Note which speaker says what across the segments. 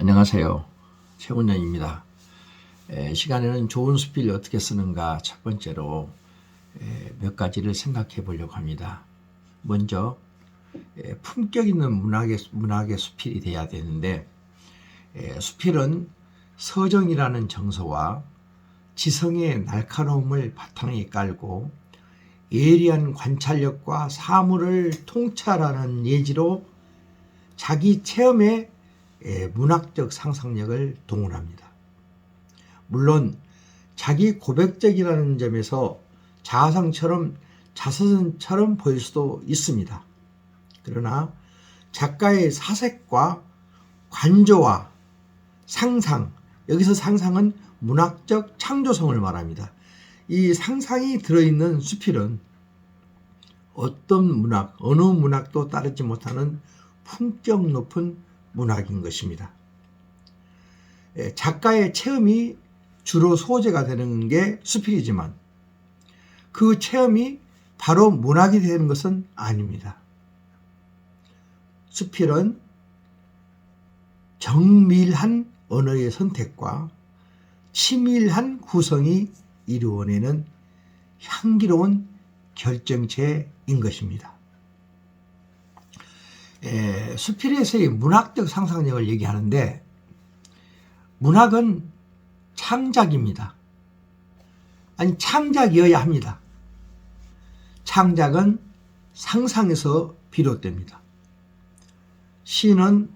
Speaker 1: 안녕하세요. 최훈영입니다. 시간에는 좋은 수필을 어떻게 쓰는가 첫 번째로 몇 가지를 생각해 보려고 합니다. 먼저 품격 있는 문학의 수필이 돼야 되는데 수필은 서정이라는 정서와 지성의 날카로움을 바탕에 깔고 예리한 관찰력과 사물을 통찰하는 예지로 자기 체험에 문학적 상상력을 동원합니다. 물론 자기 고백적이라는 점에서 자서전처럼 보일 수도 있습니다. 그러나 작가의 사색과 관조와 상상, 여기서 상상은 문학적 창조성을 말합니다. 이 상상이 들어있는 수필은 어느 문학도 따르지 못하는 품격 높은 문학인 것입니다. 작가의 체험이 주로 소재가 되는 게 수필이지만 그 체험이 바로 문학이 되는 것은 아닙니다. 수필은 정밀한 언어의 선택과 치밀한 구성이 이루어내는 향기로운 결정체인 것입니다. 수필에서의 문학적 상상력을 얘기하는데 문학은 창작입니다. 아니 창작이어야 합니다. 창작은 상상에서 비롯됩니다. 시는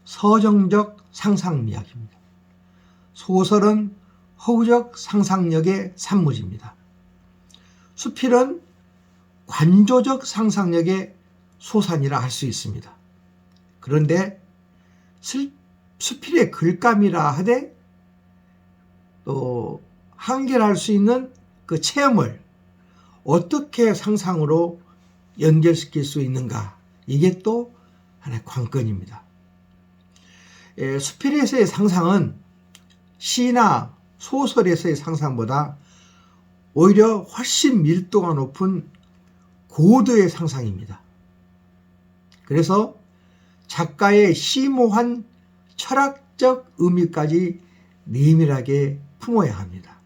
Speaker 1: 서정적 상상미학입니다. 소설은 허구적 상상력의 산물입니다. 수필은 관조적 상상력의 소산이라 할 수 있습니다. 그런데 수필의 글감이라 하되 또 한결할 수 있는 그 체험을 어떻게 상상으로 연결시킬 수 있는가, 이게 또 하나의 관건입니다. 수필에서의 상상은 시나 소설에서의 상상보다 오히려 훨씬 밀도가 높은 고도의 상상입니다. 그래서 작가의 심오한 철학적 의미까지 내밀하게 품어야 합니다.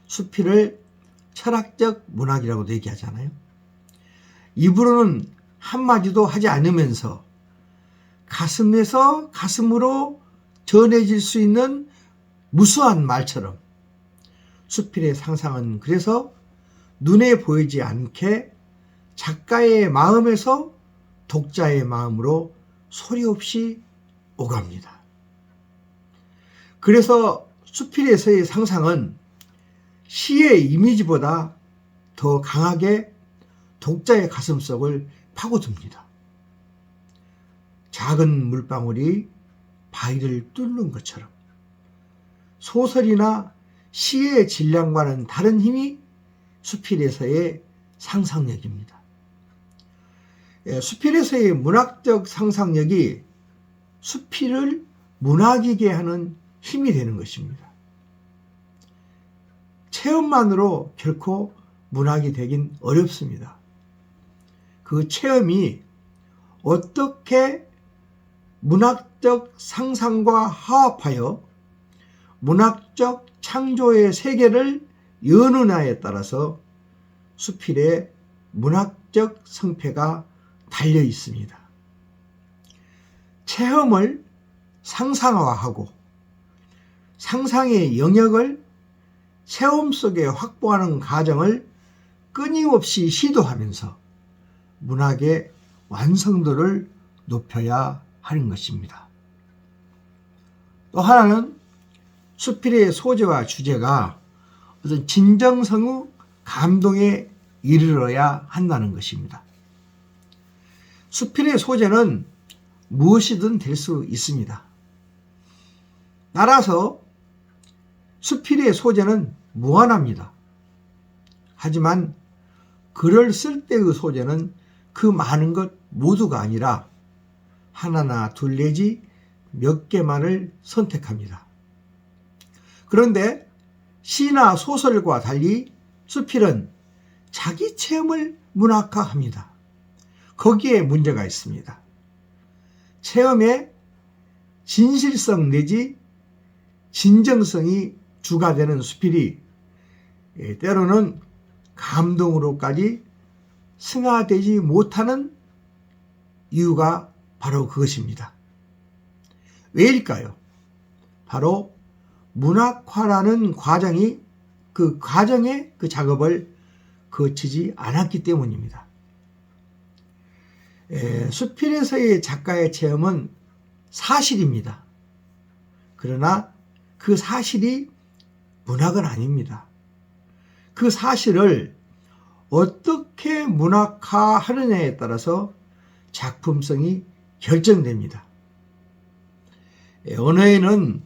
Speaker 1: 수필을 철학적 문학이라고도 얘기하잖아요. 입으로는 한마디도 하지 않으면서 가슴에서 가슴으로 전해질 수 있는 무수한 말처럼 수필의 상상은 그래서 눈에 보이지 않게 작가의 마음에서 독자의 마음으로 소리 없이 오갑니다. 그래서 수필에서의 상상은 시의 이미지보다 더 강하게 독자의 가슴속을 파고듭니다. 작은 물방울이 바위를 뚫는 것처럼 소설이나 시의 질량과는 다른 힘이 수필에서의 상상력입니다. 수필에서의 문학적 상상력이 수필을 문학이게 하는 힘이 되는 것입니다. 체험만으로 결코 문학이 되긴 어렵습니다. 그 체험이 어떻게 문학적 상상과 화합하여 문학적 창조의 세계를 여느냐에 따라서 수필의 문학적 성패가 달려 있습니다. 체험을 상상화하고 상상의 영역을 체험 속에 확보하는 과정을 끊임없이 시도하면서 문학의 완성도를 높여야 하는 것입니다. 또 하나는 수필의 소재와 주제가 어떤 진정성의 감동에 이르러야 한다는 것입니다. 수필의 소재는 무엇이든 될 수 있습니다. 따라서 수필의 소재는 무한합니다. 하지만 글을 쓸 때의 소재는 그 많은 것 모두가 아니라 하나나 둘 내지 몇 개만을 선택합니다. 그런데 시나 소설과 달리 수필은 자기 체험을 문학화합니다. 거기에 문제가 있습니다. 체험에 진실성 내지 진정성이 주가 되는 수필이 때로는 감동으로까지 승화되지 못하는 이유가 바로 그것입니다. 왜일까요? 바로 문학화라는 과정이 그 과정의 그 작업을 거치지 않았기 때문입니다. 수필에서의 작가의 체험은 사실입니다. 그러나 그 사실이 문학은 아닙니다. 그 사실을 어떻게 문학화하느냐에 따라서 작품성이 결정됩니다. 언어에는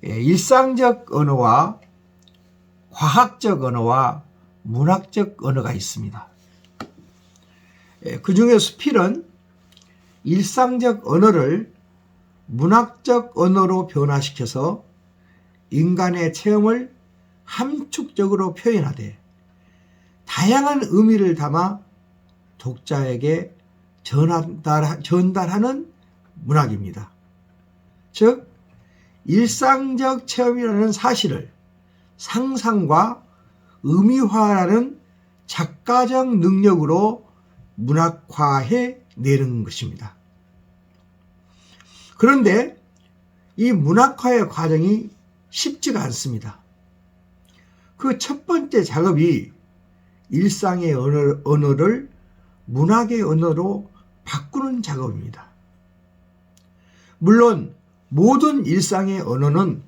Speaker 1: 일상적 언어와 과학적 언어와 문학적 언어가 있습니다. 그 중에 수필은 일상적 언어를 문학적 언어로 변화시켜서 인간의 체험을 함축적으로 표현하되 다양한 의미를 담아 독자에게 전달하는 문학입니다. 즉 일상적 체험이라는 사실을 상상과 의미화라는 작가적 능력으로 문학화해 내는 것입니다. 그런데 이 문학화의 과정이 쉽지가 않습니다. 그 첫 번째 작업이 일상의 언어를 문학의 언어로 바꾸는 작업입니다. 물론 모든 일상의 언어는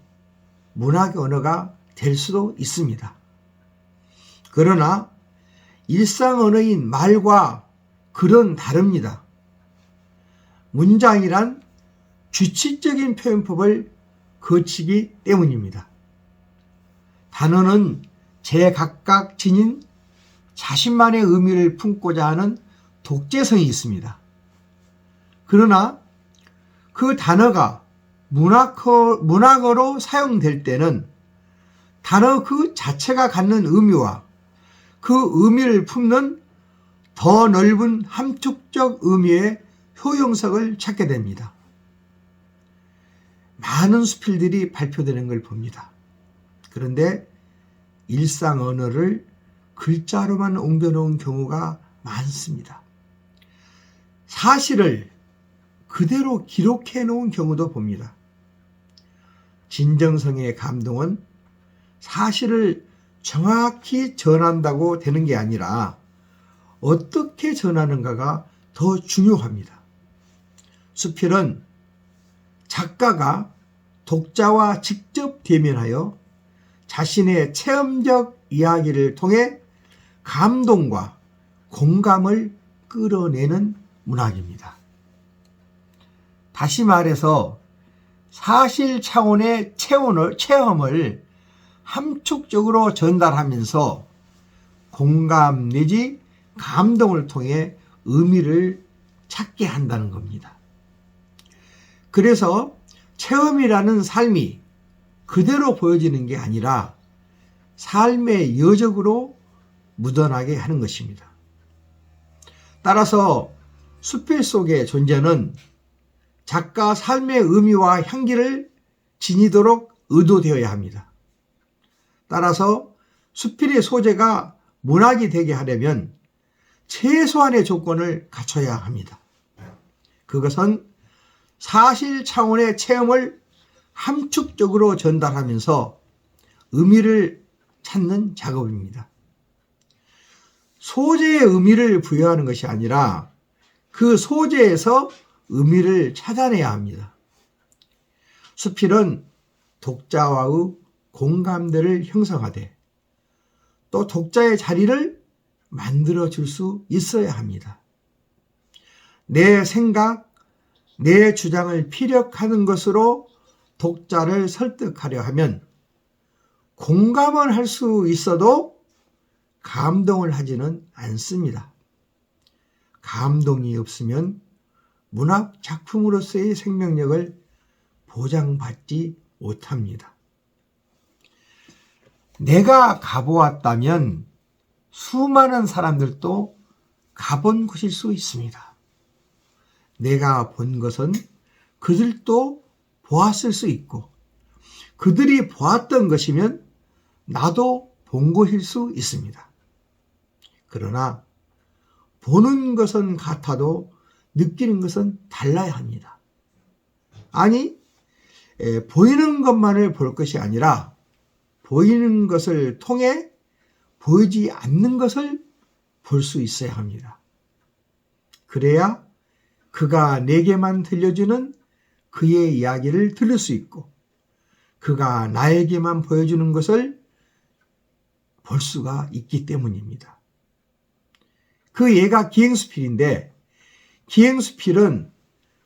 Speaker 1: 문학의 언어가 될 수도 있습니다. 그러나 일상 언어인 말과 글은 다릅니다. 문장이란 규칙적인 표현법을 거치기 때문입니다. 단어는 제각각 지닌 자신만의 의미를 품고자 하는 독재성이 있습니다. 그러나 그 단어가 문학어로 사용될 때는 단어 그 자체가 갖는 의미와 그 의미를 품는 더 넓은 함축적 의미의 효용성을 찾게 됩니다. 많은 수필들이 발표되는 걸 봅니다. 그런데 일상 언어를 글자로만 옮겨놓은 경우가 많습니다. 사실을 그대로 기록해 놓은 경우도 봅니다. 진정성의 감동은 사실을 정확히 전한다고 되는 게 아니라 어떻게 전하는가가 더 중요합니다. 수필은 작가가 독자와 직접 대면하여 자신의 체험적 이야기를 통해 감동과 공감을 끌어내는 문학입니다. 다시 말해서 사실 차원의 체험을 함축적으로 전달하면서 공감 내지 감동을 통해 의미를 찾게 한다는 겁니다. 그래서 체험이라는 삶이 그대로 보여지는 게 아니라 삶의 여적으로 묻어나게 하는 것입니다. 따라서 수필 속의 존재는 작가 삶의 의미와 향기를 지니도록 의도되어야 합니다. 따라서 수필의 소재가 문학이 되게 하려면 최소한의 조건을 갖춰야 합니다. 그것은 사실 차원의 체험을 함축적으로 전달하면서 의미를 찾는 작업입니다. 소재의 의미를 부여하는 것이 아니라 그 소재에서 의미를 찾아내야 합니다. 수필은 독자와의 공감대를 형성하되 또 독자의 자리를 만들어줄 수 있어야 합니다. 내 생각, 내 주장을 피력하는 것으로 독자를 설득하려 하면 공감을 할 수 있어도 감동을 하지는 않습니다. 감동이 없으면 문학 작품으로서의 생명력을 보장받지 못합니다. 내가 가보았다면 수많은 사람들도 가본 곳일 수 있습니다. 내가 본 것은 그들도 보았을 수 있고 그들이 보았던 것이면 나도 본 것일 수 있습니다. 그러나 보는 것은 같아도 느끼는 것은 달라야 합니다. 아니, 보이는 것만을 볼 것이 아니라 보이는 것을 통해 보이지 않는 것을 볼 수 있어야 합니다. 그래야 그가 내게만 들려주는 그의 이야기를 들을 수 있고 그가 나에게만 보여주는 것을 볼 수가 있기 때문입니다. 그 예가 기행수필인데 기행수필은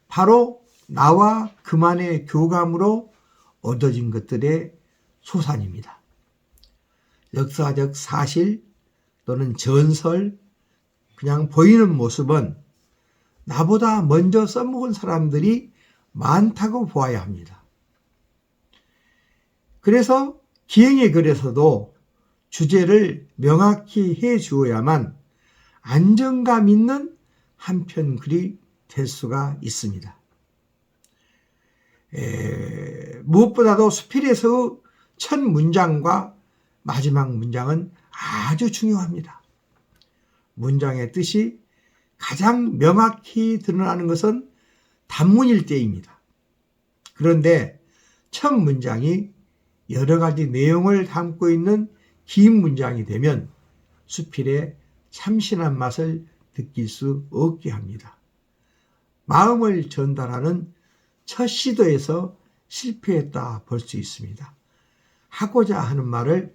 Speaker 1: 바로 나와 그만의 교감으로 얻어진 것들의 소산입니다. 역사적 사실 또는 전설, 그냥 보이는 모습은 나보다 먼저 써먹은 사람들이 많다고 보아야 합니다. 그래서 기행의 글에서도 주제를 명확히 해 주어야만 안정감 있는 한편 글이 될 수가 있습니다. 무엇보다도 수필에서의 첫 문장과 마지막 문장은 아주 중요합니다. 문장의 뜻이 가장 명확히 드러나는 것은 단문일 때입니다. 그런데 첫 문장이 여러 가지 내용을 담고 있는 긴 문장이 되면 수필의 참신한 맛을 느낄 수 없게 합니다. 마음을 전달하는 첫 시도에서 실패했다 볼 수 있습니다. 하고자 하는 말을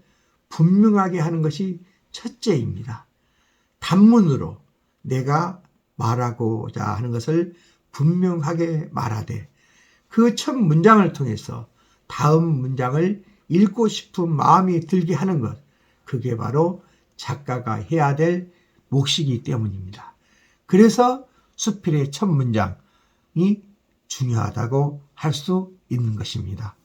Speaker 1: 분명하게 하는 것이 첫째입니다. 단문으로 내가 말하고자 하는 것을 분명하게 말하되 그 첫 문장을 통해서 다음 문장을 읽고 싶은 마음이 들게 하는 것, 그게 바로 작가가 해야 될 몫이기 때문입니다. 그래서 수필의 첫 문장이 중요하다고 할 수 있는 것입니다.